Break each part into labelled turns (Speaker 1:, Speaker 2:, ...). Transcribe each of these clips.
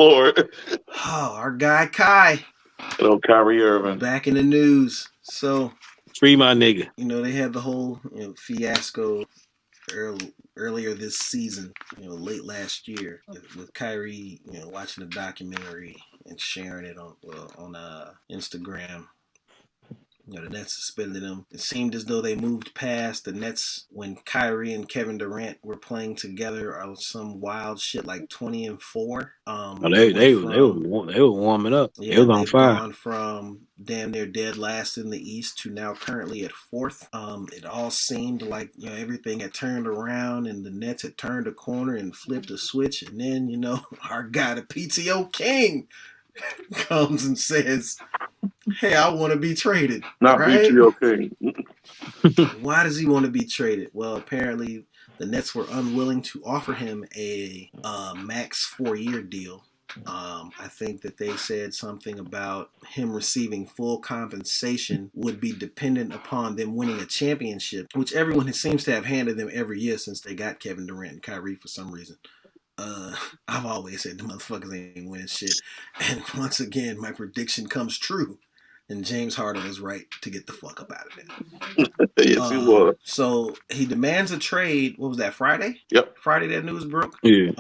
Speaker 1: Lord.
Speaker 2: Oh, our guy Kai.
Speaker 1: Kyrie Irving.
Speaker 2: Back in the news. So,
Speaker 3: free my nigga.
Speaker 2: They had the whole fiasco earlier this season, late last year with Kyrie, watching the documentary and sharing it on Instagram. The Nets suspended him. It seemed as though they moved past the Nets when Kyrie and Kevin Durant were playing together on some wild shit like 20-4.
Speaker 3: They were warming up.
Speaker 2: Yeah,
Speaker 3: they was on fire.
Speaker 2: Gone from damn near dead last in the East to now currently at 4th. It all seemed like everything had turned around and the Nets had turned a corner and flipped a switch, and then our guy, the PTO King, comes and says, "Hey, I want to be traded."
Speaker 1: Not
Speaker 2: right?
Speaker 1: PTO King.
Speaker 2: Why does he want to be traded? Well, apparently the Nets were unwilling to offer him a max 4-year deal. I think that they said something about him receiving full compensation would be dependent upon them winning a championship, which everyone seems to have handed them every year since they got Kevin Durant and Kyrie for some reason. I've always said the motherfuckers ain't winning shit. And once again, my prediction comes true. And James Harden was right to get the fuck up out of there.
Speaker 1: Yes, he was.
Speaker 2: So he demands a trade. What was that, Friday?
Speaker 1: Yep.
Speaker 2: Friday that news broke.
Speaker 3: Yeah.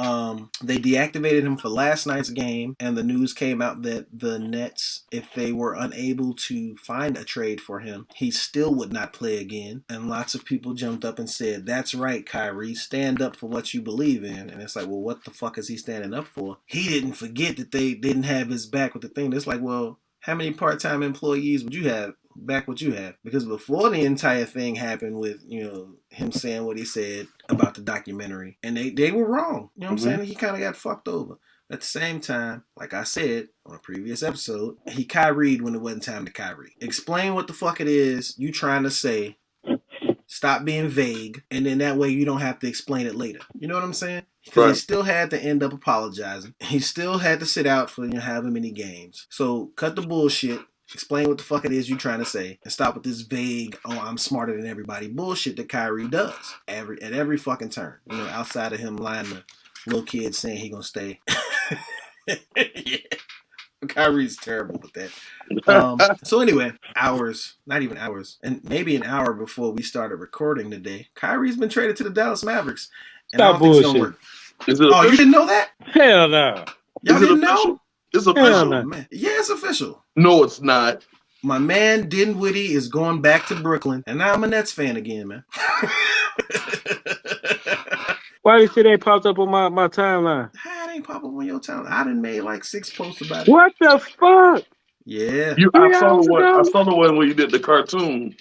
Speaker 2: They deactivated him for last night's game, and the news came out that the Nets, if they were unable to find a trade for him, he still would not play again. And lots of people jumped up and said, "That's right, Kyrie, stand up for what you believe in." And it's like, well, what the fuck is he standing up for? He didn't forget that they didn't have his back with the thing. It's like, well, how many part-time employees would you have back what you have? Because before the entire thing happened with, him saying what he said about the documentary, and they were wrong. You know what I'm saying? He kind of got fucked over. At the same time, like I said on a previous episode, he Kyried when it wasn't time to Kyrie. Explain what the fuck it is you trying to say. Stop being vague, and then that way you don't have to explain it later. You know what I'm saying? Because he still had to end up apologizing. He still had to sit out for however many games. So cut the bullshit. Explain what the fuck it is you're trying to say, and stop with this vague, I'm smarter than everybody bullshit that Kyrie does at every fucking turn. Outside of him lying to little kids saying he gonna stay. Yeah. Kyrie's terrible with that. So anyway, not even hours, and maybe an hour before we started recording today, Kyrie's been traded to the Dallas Mavericks. And
Speaker 3: Stop
Speaker 2: I don't think it's gonna work. Oh, you didn't know that?
Speaker 3: Hell no.
Speaker 2: Y'all didn't know?
Speaker 1: It's official.
Speaker 2: Man. Yeah, it's official.
Speaker 1: No, it's not.
Speaker 2: My man Dinwiddie is going back to Brooklyn, and now I'm a Nets fan again, man.
Speaker 3: Why did you say they popped up on my timeline?
Speaker 2: It ain't pop up on your timeline. I done made like 6 posts about it.
Speaker 3: What the fuck?
Speaker 2: Yeah.
Speaker 1: I saw the one where you did the cartoon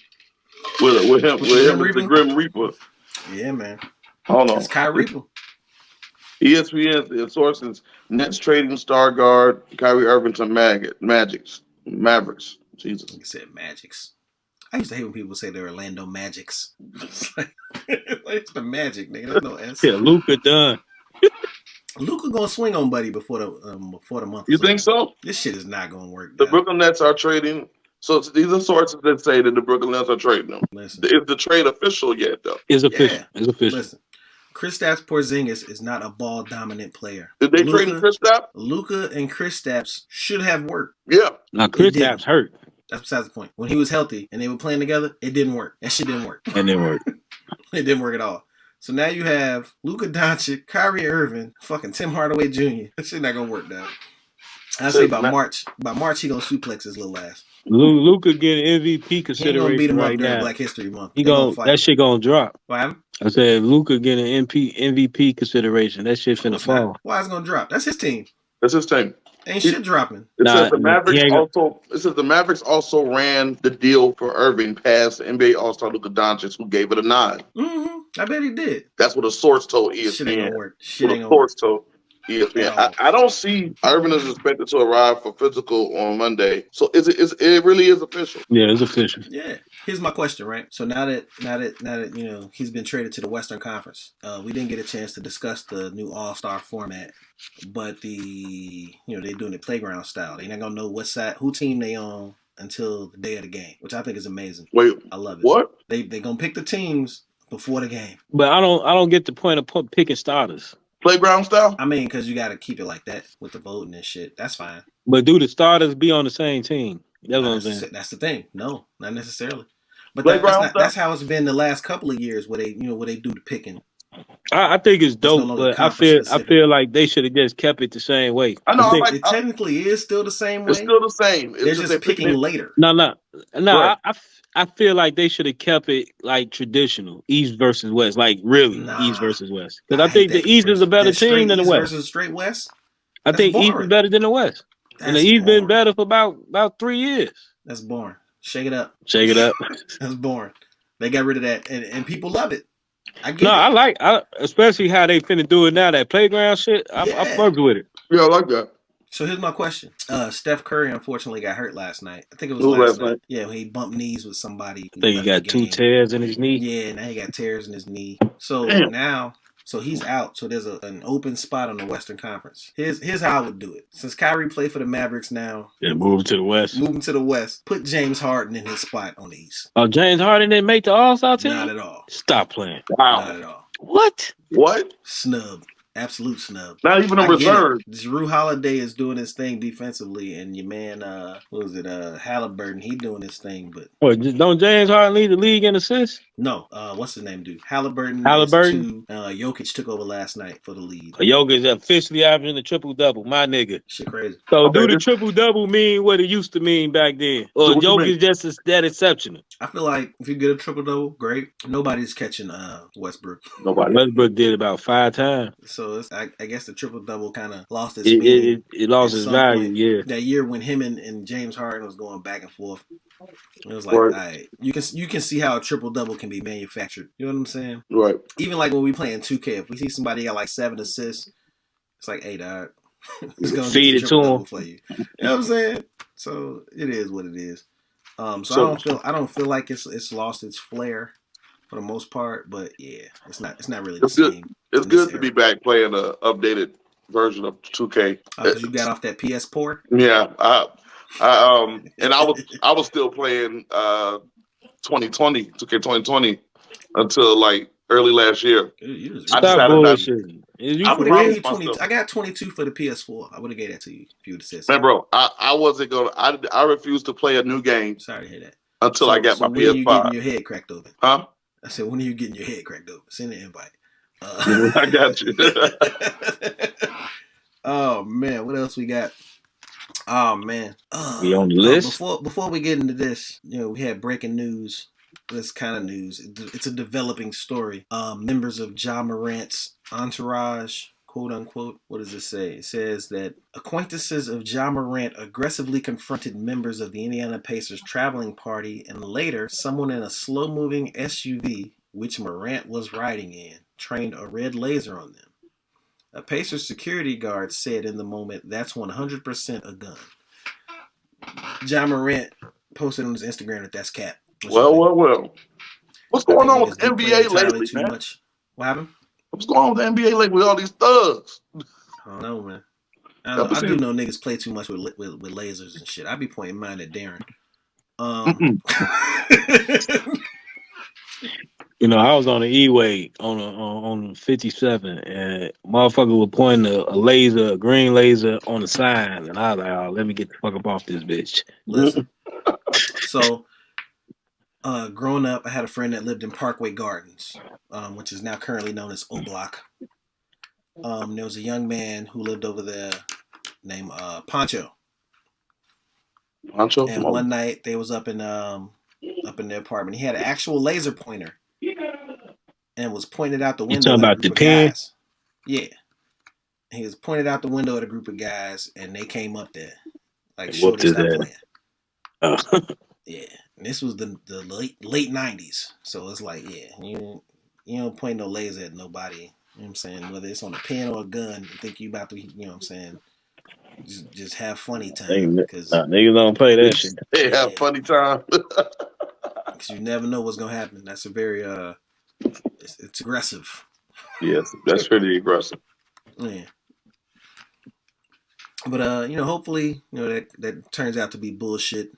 Speaker 1: with him with the Grim Reaper.
Speaker 2: Yeah, man.
Speaker 1: Hold on.
Speaker 2: It's Kyrie.
Speaker 1: ESPN sources Nets trading star guard Kyrie Irving to Mavericks. Jesus.
Speaker 2: You said Magics. I used to hate when people say they're Orlando Magics. It's the Magic, nigga. There's no S.
Speaker 3: Yeah, Luka done.
Speaker 2: Luka gonna swing on Buddy before the month.
Speaker 1: You think so?
Speaker 2: This shit is not gonna work.
Speaker 1: The Brooklyn Nets are trading. So these are sources that say that the Brooklyn Nets are trading them.
Speaker 2: Listen.
Speaker 1: Is the trade official yet, though?
Speaker 3: It's official. Yeah. It's official.
Speaker 2: Listen. Kristaps Porzingis is not a ball-dominant player.
Speaker 1: Did they trade Kristaps?
Speaker 2: Luka and Kristaps should have worked.
Speaker 1: Yeah.
Speaker 3: Now, Kristaps hurt.
Speaker 2: That's besides the point. When he was healthy and they were playing together, it didn't work. That shit didn't work.
Speaker 3: It didn't work.
Speaker 2: It didn't work at all. So now you have Luka Doncic, Kyrie Irving, fucking Tim Hardaway Jr. That shit not gonna work, dog. I say by March he gonna suplex his little ass.
Speaker 3: Luka getting MVP consideration. He
Speaker 2: gonna beat him
Speaker 3: right
Speaker 2: up during
Speaker 3: now.
Speaker 2: Black History Month.
Speaker 3: That shit gonna drop.
Speaker 2: What happened?
Speaker 3: I said Luka getting MVP consideration. That shit finna fall.
Speaker 2: Why is it gonna drop? That's his team.
Speaker 1: That's his team.
Speaker 2: Ain't shit dropping.
Speaker 1: It says the Mavericks also ran the deal for Irving past NBA All-Star Luka Doncic, who gave it a nod.
Speaker 2: Mm-hmm. I bet he did.
Speaker 1: That's what a source told ESPN.
Speaker 2: Shit ain't gonna work.
Speaker 1: Told ESPN. I don't see Irving is expected to arrive for physical on Monday. So it really is official?
Speaker 3: Yeah, it's official.
Speaker 2: Yeah. Here's my question, right? So now that he's been traded to the Western Conference, we didn't get a chance to discuss the new All-Star format, but they're doing it playground style. They're not gonna know who team they on until the day of the game, which I think is amazing.
Speaker 1: Wait,
Speaker 2: I love it.
Speaker 1: What?
Speaker 2: They gonna pick the teams before the game.
Speaker 3: But I don't get the point of picking starters.
Speaker 1: Playground style?
Speaker 2: I mean, because you got to keep it like that with the voting and shit. That's fine.
Speaker 3: But do the starters be on the same team? That's what I'm saying.
Speaker 2: That's the thing. No, not necessarily. But
Speaker 1: Playground style?
Speaker 2: that's how it's been the last couple of years where they do the picking.
Speaker 3: I think it's
Speaker 2: It's no
Speaker 3: dope,
Speaker 2: longer
Speaker 3: but I
Speaker 2: conference
Speaker 3: feel
Speaker 2: specific.
Speaker 3: like they should have just kept it the same way.
Speaker 1: I know.
Speaker 2: It technically is still the same way.
Speaker 1: It's still the same. It's
Speaker 2: They're
Speaker 1: just
Speaker 2: just picking later.
Speaker 3: No.
Speaker 1: Right.
Speaker 3: I feel like they should have kept it like traditional, East versus West, like really East versus West. Because I think the East is a better team than the
Speaker 2: East
Speaker 3: West.
Speaker 2: versus straight West.
Speaker 3: I think East is better than the West, and the East been better for about 3 years.
Speaker 2: That's boring. Shake it up.
Speaker 3: Shake it up.
Speaker 2: That's boring. They got rid of that, and people love it. I get
Speaker 3: No,
Speaker 2: it.
Speaker 3: I especially how they finna do it now. That playground shit, I fucked with it.
Speaker 1: Yeah, I like that.
Speaker 2: So here's my question. Steph Curry unfortunately got hurt last night. I think it was last night. Yeah, when he bumped knees with somebody.
Speaker 3: I think he got 2 tears in his knee.
Speaker 2: Yeah, now he got tears in his knee. So so he's out. So there's an open spot on the Western Conference. Here's how I would do it. Since Kyrie played for the Mavericks now.
Speaker 3: Yeah, move him to the West.
Speaker 2: Move him to the West. Put James Harden in his spot on the East.
Speaker 3: Oh, James Harden didn't make the All-Star team?
Speaker 2: Not at all.
Speaker 3: Stop playing.
Speaker 1: Wow.
Speaker 2: Not at all.
Speaker 3: What?
Speaker 2: Snub. Absolute snub.
Speaker 1: Not even a reserve.
Speaker 2: Jrue Holiday is doing his thing defensively, and your man, Halliburton, he doing his thing. But
Speaker 3: don't James Harden lead the league in assists?
Speaker 2: No. What's his name, dude? Halliburton. Jokic took over last night for the lead.
Speaker 3: Jokic officially averaging the triple-double. My nigga.
Speaker 2: Shit crazy.
Speaker 3: So do the triple-double mean what it used to mean back then? Or Jokic just that exceptional?
Speaker 2: I feel like if you get a triple-double, great. Nobody's catching Westbrook.
Speaker 1: Nobody.
Speaker 3: Westbrook did about 5 times.
Speaker 2: So I guess the triple-double kind of lost its meaning.
Speaker 3: It lost its value, yeah.
Speaker 2: That year when him and James Harden was going back and forth, it was like, all right, you can see how a triple-double can be manufactured. You know what I'm saying?
Speaker 1: Right.
Speaker 2: Even like when we play in 2K, if we see somebody got like 7 assists, it's like, hey, dog, he's going to
Speaker 3: feed it to him
Speaker 2: for you. You know what I'm saying? So it is what it is. So I don't feel like it's lost its flair for the most part, but yeah, it's not really the same.
Speaker 1: It's good to be back playing an updated version of 2K.
Speaker 2: Because you got off that PS port.
Speaker 1: Yeah, and I was still playing 2020 2K 2020 until like early last year.
Speaker 3: Stop bullshitting.
Speaker 2: I got 22 for the PS4. I would have gave that to you if you would have said so.
Speaker 1: Man, bro, I wasn't gonna. I refused to play a new game.
Speaker 2: Sorry to hear that.
Speaker 1: Until I got my PS5.
Speaker 2: When are you getting your head cracked open?
Speaker 1: Huh?
Speaker 2: I said, when are you getting your head cracked open? Send an invite.
Speaker 1: I got you.
Speaker 2: Oh man, what else we got? Oh man,
Speaker 3: we on the list.
Speaker 2: Before we get into this, we had breaking news. This kind of news. It's a developing story. Members of Ja Morant's entourage, quote unquote. What does it say? It says that acquaintances of Ja Morant aggressively confronted members of the Indiana Pacers traveling party, and later someone in a slow-moving SUV, which Morant was riding in, trained a red laser on them. A Pacers security guard said in the moment, "That's 100% a gun." Ja Morant posted on his Instagram that that's cap.
Speaker 1: Well. What's going on with the NBA lately, man?
Speaker 2: What happened?
Speaker 1: What's going on with the NBA lately with all these thugs?
Speaker 2: I don't know, man. I do know niggas play too much with lasers and shit. I be pointing mine at Darren.
Speaker 3: I was on the E-way on 57, and motherfucker was pointing a green laser on the sign, and I was like, "Oh, let me get the fuck up off this bitch."
Speaker 2: Listen, so growing up, I had a friend that lived in Parkway Gardens, which is now currently known as O Block. There was a young man who lived over there named Poncho. And one night they was up in their apartment. He had an actual laser pointer and was pointed out the window.
Speaker 3: You talking about the pen?
Speaker 2: Yeah. He was pointed out the window at a group of guys, and they came up there. Like, shorty, stop playing. Yeah. And this was the late 90s. So it's like, yeah, you don't point no laser at nobody. You know what I'm saying? Whether it's on a pen or a gun, you think you about to, you know what I'm saying? Just have funny time.
Speaker 3: Niggas don't play that shit.
Speaker 1: They have funny time.
Speaker 2: Because you never know what's going to happen. That's a very, it's aggressive.
Speaker 1: Yes, that's pretty aggressive.
Speaker 2: Yeah. But, hopefully, that turns out to be bullshit.